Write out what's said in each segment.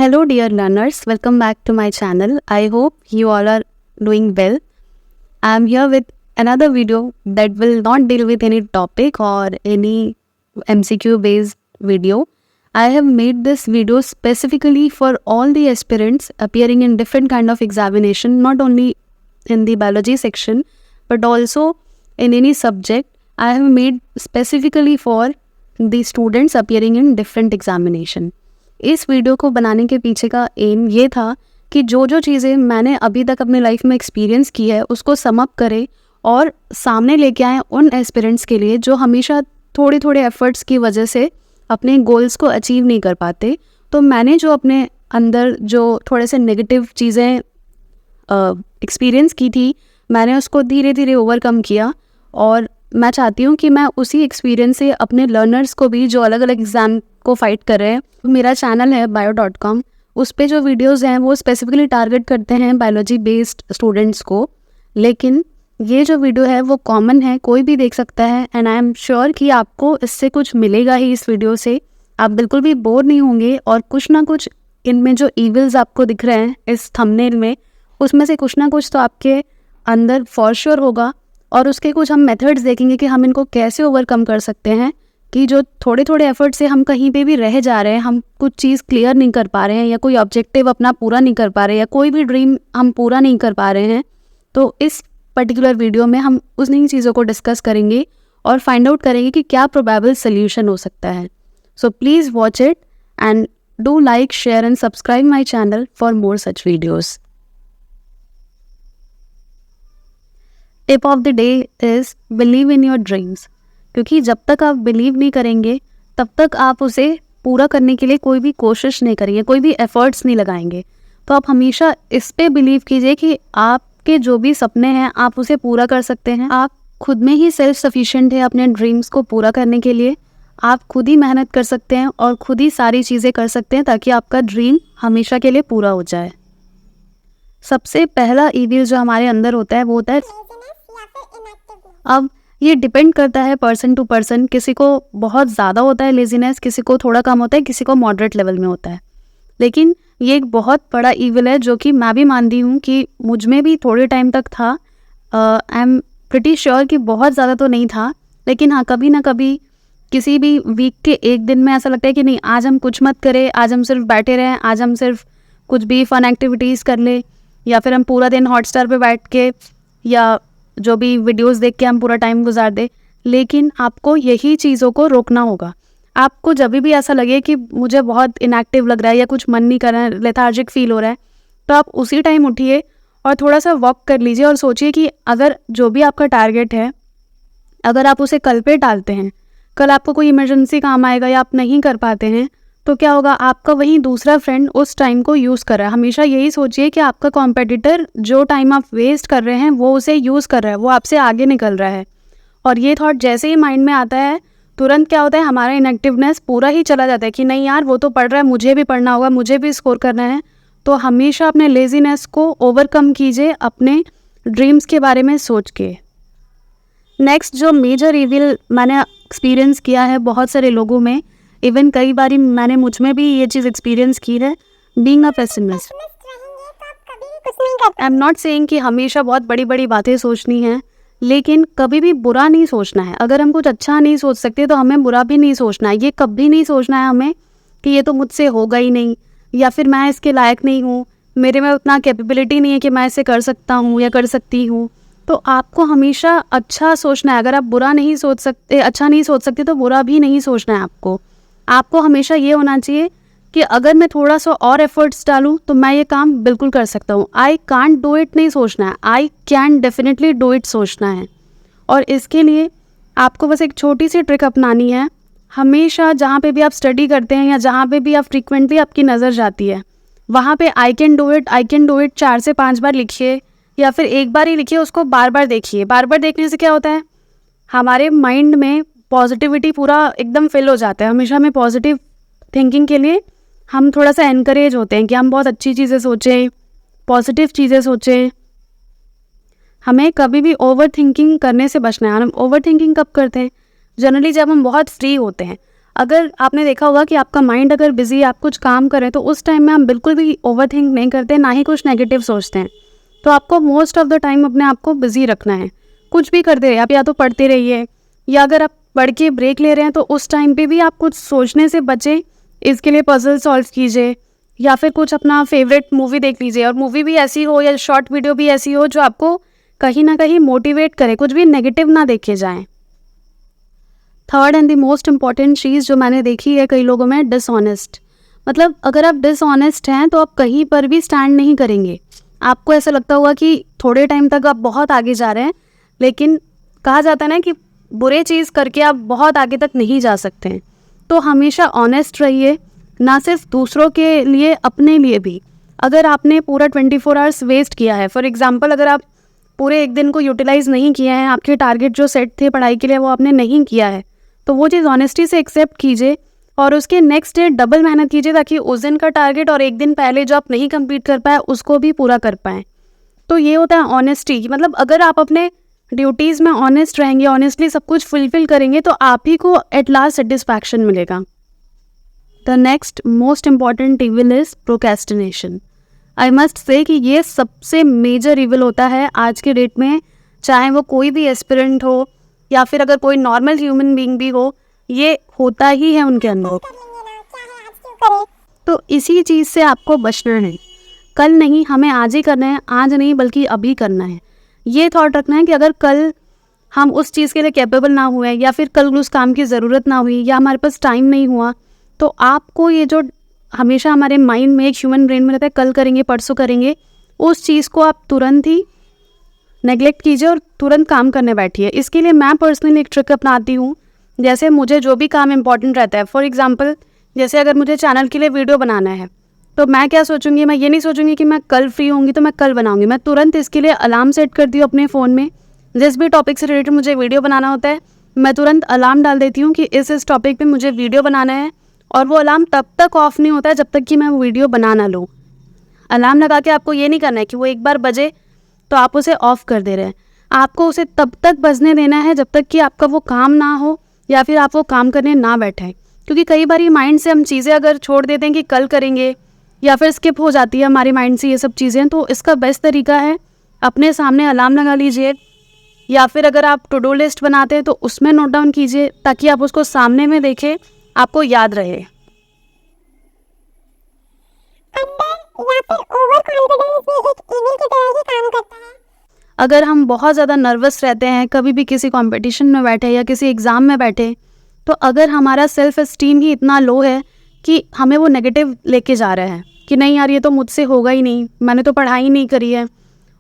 Hello dear learners, welcome back to my channel. I hope you all are doing well. I am here with another video that will not deal with any topic or any MCQ based video. I have made this video specifically for all the aspirants appearing in different kind of examination, not only in the biology section but also in any subject. I have made specifically for the students appearing in different examination. इस video को बनाने के पीछे का M ये था कि जो जो चीज़ें मैंने अभी तक अपने लाइफ में एक्सपीरियंस की है उसको सम अप करें और सामने लेके आएँ उन एस्पिरेंट्स के लिए जो हमेशा थोड़े थोड़े एफर्ट्स की वजह से अपने गोल्स को अचीव नहीं कर पाते। तो मैंने जो अपने अंदर जो थोड़े से नेगेटिव चीज़ें एक्सपीरियंस की थी, मैंने उसको धीरे धीरे ओवरकम किया और मैं चाहती हूँ कि मैं उसी एक्सपीरियंस से अपने लर्नर्स को भी जो अलग अलग एग्ज़ाम को फाइट कर रहे हैं, मेरा चैनल है bio.com, उस पे जो वीडियोस हैं वो स्पेसिफिकली टारगेट करते हैं बायोलॉजी बेस्ड स्टूडेंट्स को। लेकिन ये जो वीडियो है वो कॉमन है, कोई भी देख सकता है एंड आई एम श्योर कि आपको इससे कुछ मिलेगा ही। इस वीडियो से आप बिल्कुल भी बोर नहीं होंगे और कुछ ना कुछ इनमें जो ईविल्स आपको दिख रहे हैं इस थंबनेल में, उसमें से कुछ ना कुछ तो आपके अंदर फॉर श्योर होगा और उसके कुछ हम मेथड्स देखेंगे कि हम इनको कैसे ओवरकम कर सकते हैं कि जो थोड़े थोड़े एफर्ट से हम कहीं पे भी रह जा रहे हैं, हम कुछ चीज़ क्लियर नहीं कर पा रहे हैं या कोई ऑब्जेक्टिव अपना पूरा नहीं कर पा रहे या कोई भी ड्रीम हम पूरा नहीं कर पा रहे हैं, तो इस पर्टिकुलर वीडियो में हम उन्हीं चीज़ों को डिस्कस करेंगे और फाइंड आउट करेंगे कि क्या प्रोबेबल सोल्यूशन हो सकता है। So please watch it and do like, share and subscribe my channel for more such videos. Tip of the day is believe in your dreams, क्योंकि जब तक आप बिलीव नहीं करेंगे तब तक आप उसे पूरा करने के लिए कोई भी कोशिश नहीं करेंगे, कोई भी एफर्ट्स नहीं लगाएंगे। तो आप हमेशा इस पे बिलीव कीजिए कि आपके जो भी सपने हैं आप उसे पूरा कर सकते हैं। आप खुद में ही सेल्फ सफिशिएंट है अपने ड्रीम्स को पूरा करने के लिए। आप खुद ही मेहनत कर सकते हैं और खुद ही सारी चीज़ें कर सकते हैं ताकि आपका ड्रीम हमेशा के लिए पूरा हो जाए। सबसे पहला ईविल जो हमारे अंदर होता है वो होता है, अब ये डिपेंड करता है पर्सन टू पर्सन। किसी को बहुत ज़्यादा होता है लेजीनेस, किसी को थोड़ा कम होता है, किसी को मॉडरेट लेवल में होता है। लेकिन ये एक बहुत बड़ा ईविल है जो कि मैं भी मानती हूँ कि मुझ में भी थोड़े टाइम तक था। आई एम प्रिटी श्योर कि बहुत ज़्यादा तो नहीं था, लेकिन हाँ कभी ना कभी किसी भी वीक के एक दिन में ऐसा लगता है कि नहीं, आज हम कुछ मत करें, आज हम सिर्फ बैठे रहें, आज हम सिर्फ कुछ भी फ़न एक्टिविटीज़ कर ले, या फिर हम पूरा दिन हॉटस्टार पे बैठ के या जो भी वीडियोस देख के हम पूरा टाइम गुजार दे। लेकिन आपको यही चीज़ों को रोकना होगा। आपको जब भी ऐसा लगे कि मुझे बहुत इनएक्टिव लग रहा है या कुछ मन नहीं कर रहा है, लेथार्जिक फील हो रहा है, तो आप उसी टाइम उठिए और थोड़ा सा वॉक कर लीजिए और सोचिए कि अगर जो भी आपका टारगेट है, अगर आप उसे कल पे टालते हैं, कल आपको कोई इमरजेंसी काम आएगा या आप नहीं कर पाते हैं, तो क्या होगा, आपका वही दूसरा फ्रेंड उस टाइम को यूज़ कर रहा है। हमेशा यही सोचिए कि आपका कॉम्पिटिटर जो टाइम आप वेस्ट कर रहे हैं वो उसे यूज़ कर रहा है, वो आपसे आगे निकल रहा है। और ये थॉट जैसे ही माइंड में आता है, तुरंत क्या होता है, हमारा इनएक्टिवनेस पूरा ही चला जाता है कि नहीं यार वो तो पढ़ रहा है, मुझे भी पढ़ना होगा, मुझे भी स्कोर करना है। तो हमेशा अपने लेजीनेस को ओवरकम कीजिए अपने ड्रीम्स के बारे में सोच के। नेक्स्ट जो मेजर ईविल मैंने एक्सपीरियंस किया है बहुत सारे लोगों में, इवन कई बार मैंने मुझ में भी ये चीज़ एक्सपीरियंस की है, being a pessimist. I am not saying कि हमेशा बहुत बड़ी बड़ी बातें सोचनी है, लेकिन कभी भी बुरा नहीं सोचना है। अगर हम कुछ अच्छा नहीं सोच सकते तो हमें बुरा भी नहीं सोचना है। ये कभी नहीं सोचना है हमें कि ये तो मुझसे होगा ही नहीं, या फिर मैं इसके लायक नहीं हूँ, मेरे में उतना कैपेबिलिटी नहीं है कि मैं इसे कर सकता हूँ या कर सकती हूँ। तो आपको हमेशा अच्छा सोचना है। अगर आप बुरा नहीं सोच सकते, अच्छा नहीं सोच सकते, तो बुरा भी नहीं सोचना है आपको हमेशा ये होना चाहिए कि अगर मैं थोड़ा सा और एफर्ट्स डालूं तो मैं ये काम बिल्कुल कर सकता हूँ। आई कांट डू इट नहीं सोचना है, I can definitely do it सोचना है। और इसके लिए आपको बस एक छोटी सी ट्रिक अपनानी है। हमेशा जहाँ पे भी आप स्टडी करते हैं या जहाँ पे भी आप फ्रीक्वेंटली आपकी नज़र जाती है, वहाँ पे आई कैन डू इट 4 से 5 बार लिखिए, या फिर एक बार ही लिखिए, उसको बार बार देखिए। बार बार देखने से क्या होता है, हमारे माइंड में पॉजिटिविटी पूरा एकदम फिल हो जाता है। हमेशा हमें पॉजिटिव थिंकिंग के लिए हम थोड़ा सा एनकरेज होते हैं कि हम बहुत अच्छी चीज़ें सोचें, पॉजिटिव चीज़ें सोचें। हमें कभी भी ओवर थिंकिंग करने से बचना है। हम ओवर थिंकिंग कब करते हैं, जनरली जब हम बहुत फ्री होते हैं। अगर आपने देखा होगा कि आपका माइंड अगर बिजी है, आप कुछ काम करें, तो उस टाइम में हम बिल्कुल भी ओवरथिंक नहीं करते, ना ही कुछ नेगेटिव सोचते हैं। तो आपको मोस्ट ऑफ द टाइम अपने आप को बिजी रखना है। कुछ भी करते रहिए, आप या तो पढ़ते रहिए, या अगर आप पढ़ के ब्रेक ले रहे हैं तो उस टाइम पे भी आप कुछ सोचने से बचें। इसके लिए पजल सॉल्व कीजिए, या फिर कुछ अपना फेवरेट मूवी देख लीजिए, और मूवी भी ऐसी हो या शॉर्ट वीडियो भी ऐसी हो जो आपको कहीं ना कहीं मोटिवेट करे, कुछ भी नेगेटिव ना देखे जाएं। Third and the most important चीज़ जो मैंने देखी है कई लोगों में, डिसऑनेस्ट। मतलब अगर आप डिसऑनेस्ट हैं तो आप कहीं पर भी स्टैंड नहीं करेंगे। आपको ऐसा लगता होगा कि थोड़े टाइम तक आप बहुत आगे जा रहे हैं, लेकिन कहा जाता है ना कि बुरे चीज़ करके आप बहुत आगे तक नहीं जा सकते हैं। तो हमेशा ऑनेस्ट रहिए, ना सिर्फ दूसरों के लिए, अपने लिए भी। अगर आपने पूरा 24 आवर्स वेस्ट किया है, फॉर एग्जांपल अगर आप पूरे एक दिन को यूटिलाइज़ नहीं किया है, आपके टारगेट जो सेट थे पढ़ाई के लिए वो आपने नहीं किया है, तो वो चीज़ ऑनेस्टी से एक्सेप्ट कीजिए और उसके नेक्स्ट डे डबल मेहनत कीजिए, ताकि उस दिन का टारगेट और एक दिन पहले जो आप नहीं कंप्लीट कर पाए उसको भी पूरा कर पाएँ। तो ये होता है ऑनेस्टी। मतलब अगर आप अपने ड्यूटीज़ में ऑनेस्ट रहेंगे, ऑनेस्टली सब कुछ फुलफिल करेंगे, तो आप ही को एट लास्ट सेटिस्फैक्शन मिलेगा। The next most important evil is procrastination. I must say कि ये सबसे मेजर इविल होता है आज के डेट में, चाहे वो कोई भी एस्पिरेंट हो या फिर अगर कोई नॉर्मल ह्यूमन बीइंग भी हो, ये होता ही है उनके अंदर। तो इसी चीज़ से आपको बचना है। कल नहीं, हमें आज ही करना है, आज नहीं बल्कि अभी करना है। ये थॉट रखना है कि अगर कल हम उस चीज़ के लिए कैपेबल ना हुए, या फिर कल उस काम की ज़रूरत ना हुई, या हमारे पास टाइम नहीं हुआ, तो आपको ये जो हमेशा हमारे माइंड में, एक ह्यूमन ब्रेन में रहता है कल करेंगे परसों करेंगे, उस चीज़ को आप तुरंत ही नेगलेक्ट कीजिए और तुरंत काम करने बैठिए। इसके लिए मैं पर्सनली एक ट्रिक अपनाती हूँ। जैसे मुझे जो भी काम इंपॉर्टेंट रहता है, फॉर एग्जांपल जैसे अगर मुझे चैनल के लिए वीडियो बनाना है, तो मैं क्या सोचूंगी, मैं ये नहीं सोचूंगी कि मैं कल फ्री होंगी तो मैं कल बनाऊंगी। मैं तुरंत इसके लिए अलार्म सेट करती हूँ अपने फ़ोन में। जिस भी टॉपिक से रिलेटेड मुझे वीडियो बनाना होता है, मैं तुरंत अलार्म डाल देती हूँ कि इस टॉपिक पे मुझे वीडियो बनाना है, और वो अलार्म तब तक ऑफ नहीं होता है जब तक कि मैं वीडियो बना ना लूँ। अलार्म लगा के आपको ये नहीं करना है कि वो एक बार बजे तो आप उसे ऑफ़ कर दे रहे हैं। आपको उसे तब तक बजने देना है जब तक कि आपका वो काम ना हो, या फिर आप वो काम करने ना बैठें। क्योंकि कई बार माइंड से हम चीज़ें अगर छोड़ देते हैं कि कल करेंगे, या फिर स्किप हो जाती है हमारे माइंड से ये सब चीज़ें, तो इसका बेस्ट तरीका है अपने सामने अलार्म लगा लीजिए, या फिर अगर आप टू डू लिस्ट बनाते हैं तो उसमें नोट डाउन कीजिए, ताकि आप उसको सामने में देखें, आपको याद रहे। अगर हम बहुत ज़्यादा नर्वस रहते हैं, कभी भी किसी कंपटीशन में बैठे या किसी एग्ज़ाम में बैठे, तो अगर हमारा सेल्फ एस्टीम ही इतना लो है कि हमें वो नेगेटिव लेके जा रहा है कि नहीं यार ये तो मुझसे होगा ही नहीं, मैंने तो पढ़ाई नहीं करी है।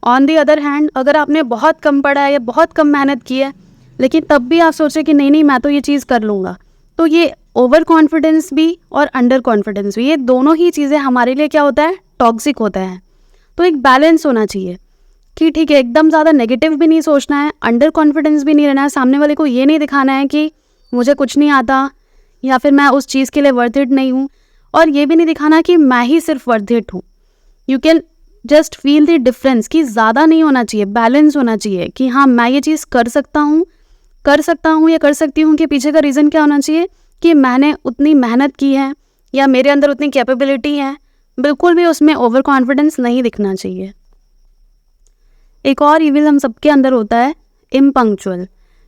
ऑन दी अदर हैंड, अगर आपने बहुत कम पढ़ा है या बहुत कम मेहनत की है, लेकिन तब भी आप सोचें कि नहीं मैं तो ये चीज़ कर लूँगा, तो ये ओवर कॉन्फिडेंस भी और अंडर कॉन्फिडेंस भी, ये दोनों ही चीज़ें हमारे लिए क्या होता है, टॉक्सिक होता है। तो एक बैलेंस होना चाहिए कि ठीक है, एकदम ज़्यादा नेगेटिव भी नहीं सोचना है, अंडर कॉन्फिडेंस भी नहीं रहना है, सामने वाले को ये नहीं दिखाना है कि मुझे कुछ नहीं आता या फिर मैं उस चीज़ के लिए वर्थ इट नहीं हूँ, और ये भी नहीं दिखाना कि मैं ही सिर्फ वर्थ इट हूँ। You can just feel the difference कि ज़्यादा नहीं होना चाहिए, बैलेंस होना चाहिए कि हाँ मैं ये चीज़ कर सकता हूँ या कर सकती हूँ, कि पीछे का रीज़न क्या होना चाहिए कि मैंने उतनी मेहनत की है या मेरे अंदर उतनी कैपेबिलिटी है। बिल्कुल भी उसमें ओवर कॉन्फिडेंस नहीं दिखना चाहिए। एक और इविल हम सबके अंदर होता है, इम्पंक्चुअल,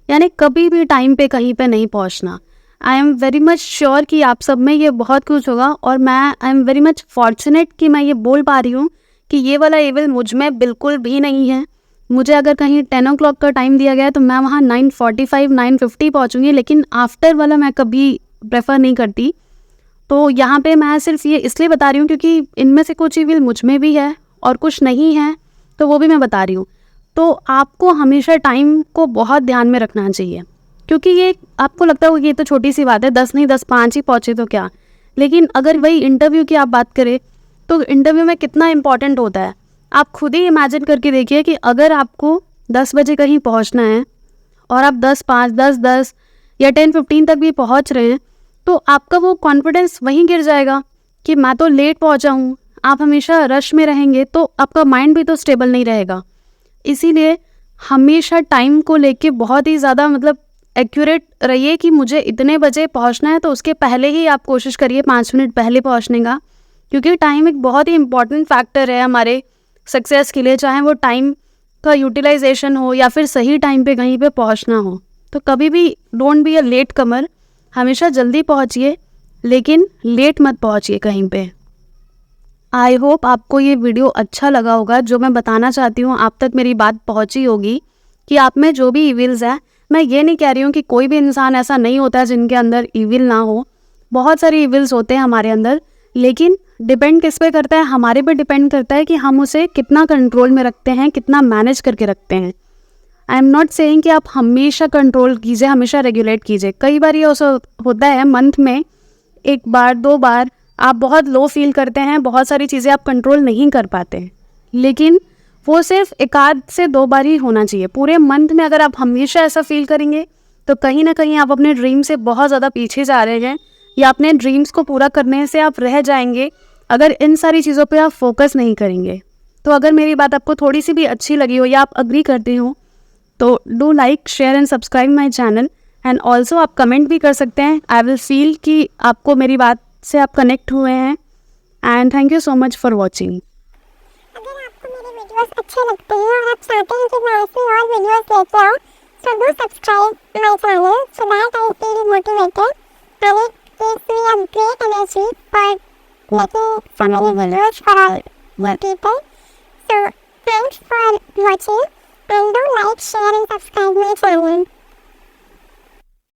यानी कभी भी टाइम पे कहीं पे नहीं पहुंचना। I am very much sure कि आप सब में ये बहुत कुछ होगा, और मैं I am very much fortunate कि मैं ये बोल पा रही हूँ कि ये वाला इविल मुझ में बिल्कुल भी नहीं है। मुझे अगर कहीं 10 o'clock का टाइम दिया गया है तो मैं वहाँ 9:45 9:50 पहुँचूँगी, लेकिन आफ्टर वाला मैं कभी प्रेफर नहीं करती। तो यहाँ पे मैं सिर्फ ये इसलिए बता रही हूँ क्योंकि इनमें से कुछ इविल मुझ में भी है और कुछ नहीं है, तो वो भी मैं बता रही हूँ। तो आपको हमेशा टाइम को बहुत ध्यान में रखना चाहिए, क्योंकि ये आपको लगता है कि ये तो छोटी सी बात है, 10 नहीं 10 5 ही पहुँचे तो क्या, लेकिन अगर वही इंटरव्यू की आप बात करें तो इंटरव्यू में कितना इंपॉर्टेंट होता है। आप खुद ही इमेजिन करके देखिए कि अगर आपको 10 बजे कहीं पहुंचना है और आप 10:05 10:10 या 10:15 तक भी पहुंच रहे हैं, तो आपका वो कॉन्फिडेंस वहीं गिर जाएगा कि मैं तो लेट पहुंचा हूँ। आप हमेशा रश में रहेंगे तो आपका माइंड भी तो स्टेबल नहीं रहेगा। इसीलिए हमेशा टाइम को लेके बहुत ही ज़्यादा एक्यूरेट रहिए कि मुझे इतने बजे पहुंचना है, तो उसके पहले ही आप कोशिश करिए 5 मिनट पहले पहुंचने का, क्योंकि टाइम एक बहुत ही इंपॉर्टेंट फैक्टर है हमारे सक्सेस के लिए, चाहे वो टाइम का यूटिलाइजेशन हो या फिर सही टाइम पे कहीं पे पहुंचना हो। तो कभी भी डोंट बी अ लेट कमर, हमेशा जल्दी पहुंचिए लेकिन लेट मत पहुंचिए कहीं पे। आई होप आपको ये वीडियो अच्छा लगा होगा। जो मैं बताना चाहती हूँ आप तक मेरी बात पहुँची होगी कि आप में जो भी इविल्स है, मैं ये नहीं कह रही हूँ कि कोई भी इंसान ऐसा नहीं होता है जिनके अंदर इविल ना हो, बहुत सारे इविल्स होते हैं हमारे अंदर, लेकिन डिपेंड किस पे करता है, हमारे पे डिपेंड करता है कि हम उसे कितना कंट्रोल में रखते हैं, कितना मैनेज करके रखते हैं। आई एम नॉट सेइंग कि आप हमेशा कंट्रोल कीजिए, हमेशा रेगुलेट कीजिए। कई बार ये ऐसा होता है मंथ में 1 बार 2 बार आप बहुत लो फील करते हैं, बहुत सारी चीज़ें आप कंट्रोल नहीं कर पाते, लेकिन वो सिर्फ 1 आध से 2 बार ही होना चाहिए। पूरे मंथ में अगर आप हमेशा ऐसा फील करेंगे तो कहीं ना कहीं आप अपने ड्रीम से बहुत ज़्यादा पीछे जा रहे हैं, या अपने ड्रीम्स को पूरा करने से आप रह जाएंगे अगर इन सारी चीज़ों पे आप फोकस नहीं करेंगे। तो अगर मेरी बात आपको थोड़ी सी भी अच्छी लगी हो या आप अग्री करते हो तो do like share and subscribe my channel, and also आप कमेंट भी कर सकते हैं। आई विल फील कि आपको मेरी बात से आप कनेक्ट हुए हैं, and thank you so much for watching. अगर आपको मेरे वीडियोस अच्छे लगते हैं और आप चाहते हैं कि मैं ऐसे और वीडियोस लेके आऊँ, so do subscribe my channel so that I feel motivated and it gives me a great energy for making so many videos for all the people. So thanks for watching and do like, share and subscribe my channel.